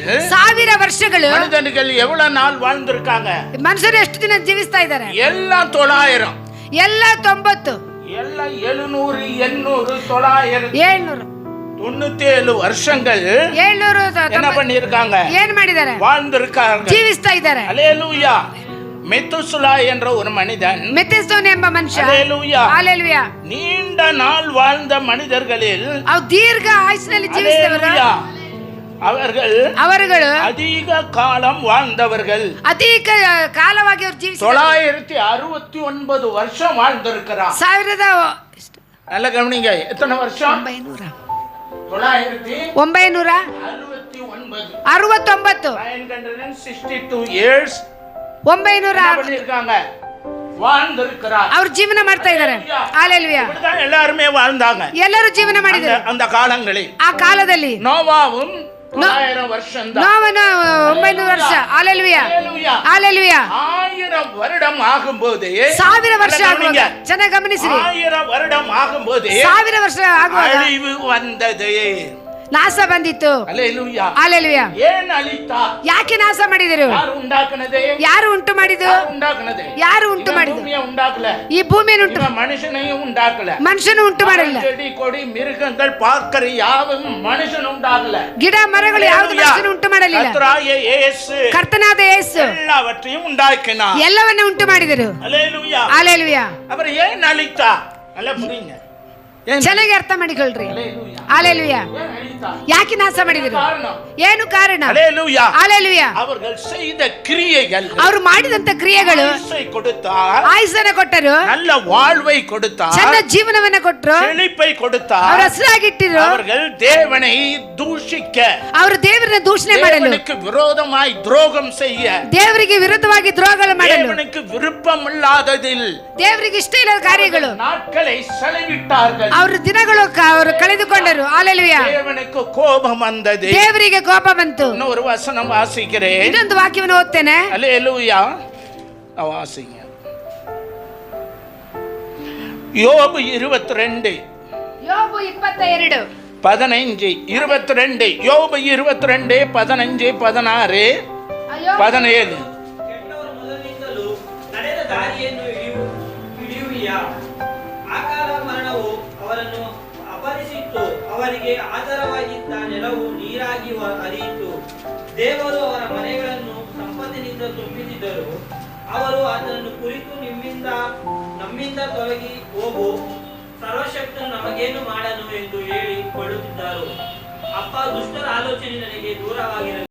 1000 ವರ್ಷಗಳು மனிதர்கள் எவ்வளவு நாள் வாழ்ந்திருக்காங்க? ಮನುಷ್ಯರು ಎಷ್ಟು ದಿನ ಜೀವಿಸ್ತಾ ಇದ್ದಾರೆ? எல்லாம் 900, ಎಲ್ಲ 90, எல்லாம் 700, 800, 900, 97 வருஷங்கள் 700 என்ன பண்ணிருக்காங்க? ಏನ್ ಮಾಡಿದ್ದಾರೆ? வாழ்ந்திருக்காங்க, ಜೀವಿಸ್ತಾ ಇದ್ದಾರೆ. அல்லேலூயா. மெத்துசுலா என்ற ஒரு மனிதன், ಮೆಥುಸೆಲಹ ಎಂಬ ಮನುಷ್ಯ, அல்லேலூயா, ஹalleluya, நீண்ட நாள் வாழ்ந்த மனிதர்களில் ಅವರು ದೀರ್ಘ ಆಯುಷ್ನಲ್ಲಿ ಜೀವಿಸಿದವರು, அவர்கள் அதிக காலம் வாழ்ந்தவர்கள், ಅಧಿಕ ಕಾಲವಾಗಿ ಅವರು ಜೀವಿಸಿದರು. 969 வருஷம் வாழ்ந்திருக்கிறார். 1000 நல்ல கவனிங்க, எத்தனை வருஷம்? 900 969 962 years 900 இருக்காங்க, வாழ்ந்திருக்கிறார். ಅವರು ಜೀವನ ಮಾಡ್ತಾ ಇದ್ದಾರೆ. ಹalleluya. எல்லாரும் வாழ்ந்தாங்க, ಎಲ್ಲರೂ ಜೀವನ ಮಾಡಿದರು அந்த காலங்களில். ಆ ಕಾಲದಲ್ಲಿ நோவாவும் 900 வருஷம் தான். ನೋವನು 900 ವರ್ಷ. Hallelujah, hallelujah. 1000 வருடம் ஆகும்போது, 1000 ವರ್ಷ ಆಗುವಾಗ, ಚೆನ್ನಾಗಿ ಗಮನಿಸಿರಿ, 1000 வருடம் ಆಗುம்போது 1000 ವರ್ಷ ಆಗುವಾಗ ಅಳಿವು ಬಂದದೆ, ನಾಶ ಬಂದಿತ್ತು. Hallelujah, hallelujah. ಏನು ಅಳಿತಾ? ಯಾಕೆ ನಾಶ ಮಾಡಿದರು? ಯಾರು ಉಂಟಾಕನದೆ? ಯಾರು ಉಂಟು ಮಾಡಿದ್ದು? ಉಂಟಾಕನದೆ. ಯಾರು ಉಂಟು ಮಾಡಿದ್ದು? ಭೂಮಿಯ ಉಂಟಾಕಲ, ಈ ಭೂಮಿಯನ್ನು ಉಂಟು, மனுஷனையும் உண்டாக்கல, ಮನುಷ್ಯನು ಉಂಟು ಮಾಡಲಿಲ್ಲ. செடி கொடி மிருகங்கள் பார்க்கிற யாவும் மனுஷன் உண்டாக்கல, ಗಿಡ ಮರಗಳು ಯಾವುದು ಮನುಷ್ಯನು ಉಂಟು ಮಾಡಲಿಲ್ಲ. ಕರ್ತನಾದ ಯೇಸು, ಕರ್ತನಾದ ಯೇಸು ಎಲ್ಲವற்றையும் ಉಂಟಾಕಿனார். ಎಲ್ಲವನ್ನೂ ಉಂಟು ಮಾಡಿದರು. ஹalleluya, ಹalleluya. அவர் ஏன் அழித்தா? நல்லா புரியுங்க, ಚೆನ್ನಾಗಿ ಅರ್ಥ ಮಾಡಿಕೊಳ್ಳ್ರಿ. ஹalleluya, ಹalleluya. ஏன் அழித்தா? ಯಾಕೆ ನಾಶ ಮಾಡಿದರು? காரணம் ಏನು ಕಾರಣ? ஹalleluya, ಹalleluya. அவர்கள் செய்த கிரியைகள், ಅವರು ಮಾಡಿದಂತ ಕ್ರಿಯೆಗಳು ஆயுசை கொடுத்தார், ಆಯುಷ್ಯನ ಕೊಟ್ಟರು, நல்ல வாழ்வை கொடுத்தார், ಚೆನ್ನ ಜೀವನವನ್ನ ಕೊಟ್ಟರು, செழிப்பை கொடுத்தார். ಅವರು ಹಸಿರಾಗಿಟ್ಟಿರು. அவர்கள் தேவனை தூஷிக்க, ಅವರು ದೇವರನ್ನ ದೂಷಣೆ ಮಾಡಲು, தேவனுக்கு விரோதமாய் துரோகம் செய்ய, ದೇವರಿಗೆ ವಿರುದ್ಧವಾಗಿ ದ್ರೋಹಗಳು ಮಾಡಲು, தேவனுக்கு விருப்பமில்லாததில் ದೇವರಿಗೆ ಇಷ್ಟ ಇಲ್ಲದ ಕಾರ್ಯಗಳು, நாட்களை செலவிட்டார்கள். ಅವರ ದಿನಗಳು ಅವರು ಕಳೆದುಕೊಂಡರು. ಹalleluya. தேவனுக்கு கோபம் வந்தது. ದೇವರಿಗೆ ಕೋಪ ಬಂತು. இன்னொரு வசனம் வாசிக்கிறேன், ಇನ್ನೊಂದು ವಾಕ್ಯವನ್ನು ಓದ್ತೇನೆ. ஹalleluya, வாசிங்க. யோபு 22 ಯೋಬು 22 15 22, யோபு 22 15 16 17. ಕೆಟ್ಟವರ ಮೊದಲಿನಿಂದಲೂ ನಡೆದ ದಾರಿಯನ್ನು ಹಿಡಿಯುವಿಯಾ? ಅಕಾಲ ಮರಣವು ಅವರನ್ನು ಅಪಹರಿಸಿತ್ತು, ಅವರಿಗೆ ಆಧಾರವಾಗಿದ್ದ ನೆಲವು ನೀರಾಗಿ ಹರಿಯಿತು. ದೇವರು ಅವರ ಮನೆಗಳನ್ನು ಸಂಪತ್ತಿನಿಂದ ತುಂಬಿಸಿದರು. ಅವರು ಅದನ್ನು ಕುರಿತು ನಮ್ಮಿಂದ ತೊಲಗಿ ಹೋಗು, ಸರ್ವಶಕ್ತನು ನಮಗೇನು ಮಾಡನು ಎಂದು ಹೇಳಿಕೊಳ್ಳುತ್ತಿದ್ದರು. ಅಪ್ಪ, ದುಷ್ಟರ ಆಲೋಚನೆ ನನಗೆ ದೂರವಾಗಿರಲಿ.